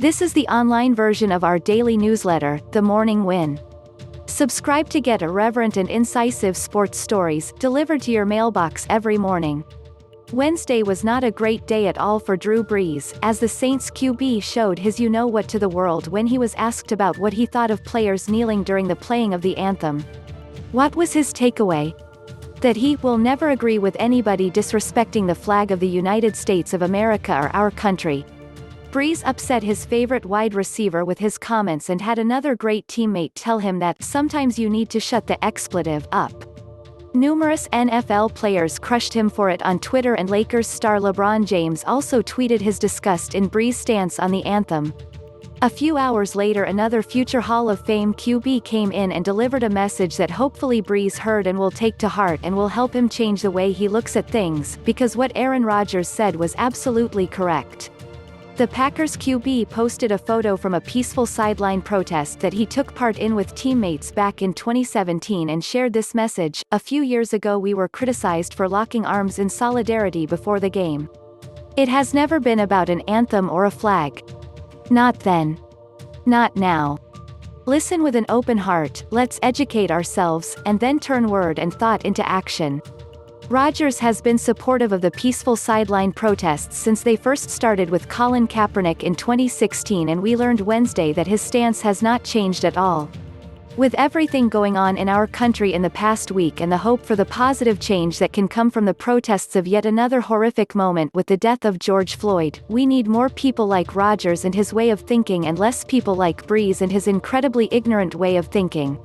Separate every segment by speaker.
Speaker 1: This is the online version of our daily newsletter, The Morning Win. Subscribe to get irreverent and incisive sports stories delivered to your mailbox every morning. Wednesday was not a great day at all for Drew Brees, as the Saints QB showed his you-know-what to the world when he was asked about what he thought of players kneeling during the playing of the anthem. What was his takeaway? That he will never agree with anybody disrespecting the flag of the United States of America or our country. Brees upset his favorite wide receiver with his comments and had another great teammate tell him that sometimes you need to shut the expletive up. Numerous NFL players crushed him for it on Twitter, and Lakers star LeBron James also tweeted his disgust in Brees' stance on the anthem. A few hours later, another future Hall of Fame QB came in and delivered a message that hopefully Brees heard and will take to heart and will help him change the way he looks at things, because what Aaron Rodgers said was absolutely correct. The Packers QB posted a photo from a peaceful sideline protest that he took part in with teammates back in 2017 and shared this message: "A few years ago we were criticized for locking arms in solidarity before the game. It has never been about an anthem or a flag. Not then. Not now. Listen with an open heart, let's educate ourselves, and then turn word and thought into action." Rodgers has been supportive of the peaceful sideline protests since they first started with Colin Kaepernick in 2016, and we learned Wednesday that his stance has not changed at all. With everything going on in our country in the past week and the hope for the positive change that can come from the protests of yet another horrific moment with the death of George Floyd, we need more people like Rodgers and his way of thinking and less people like Brees and his incredibly ignorant way of thinking.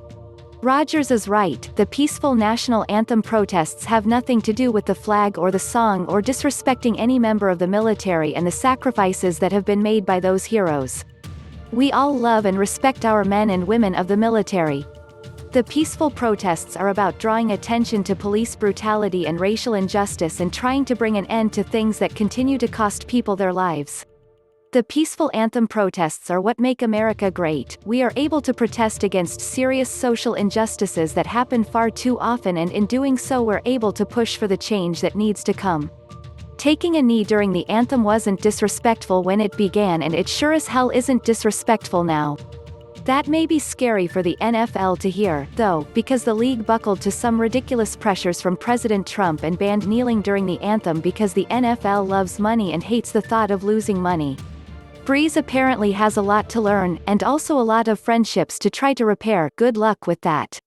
Speaker 1: Rodgers is right, the peaceful national anthem protests have nothing to do with the flag or the song or disrespecting any member of the military and the sacrifices that have been made by those heroes. We all love and respect our men and women of the military. The peaceful protests are about drawing attention to police brutality and racial injustice and trying to bring an end to things that continue to cost people their lives. The peaceful anthem protests are what make America great. We are able to protest against serious social injustices that happen far too often, and in doing so we're able to push for the change that needs to come. Taking a knee during the anthem wasn't disrespectful when it began, and it sure as hell isn't disrespectful now. That may be scary for the NFL to hear, though, because the league buckled to some ridiculous pressures from President Trump and banned kneeling during the anthem because the NFL loves money and hates the thought of losing money. Brees apparently has a lot to learn, and also a lot of friendships to try to repair. Good luck with that.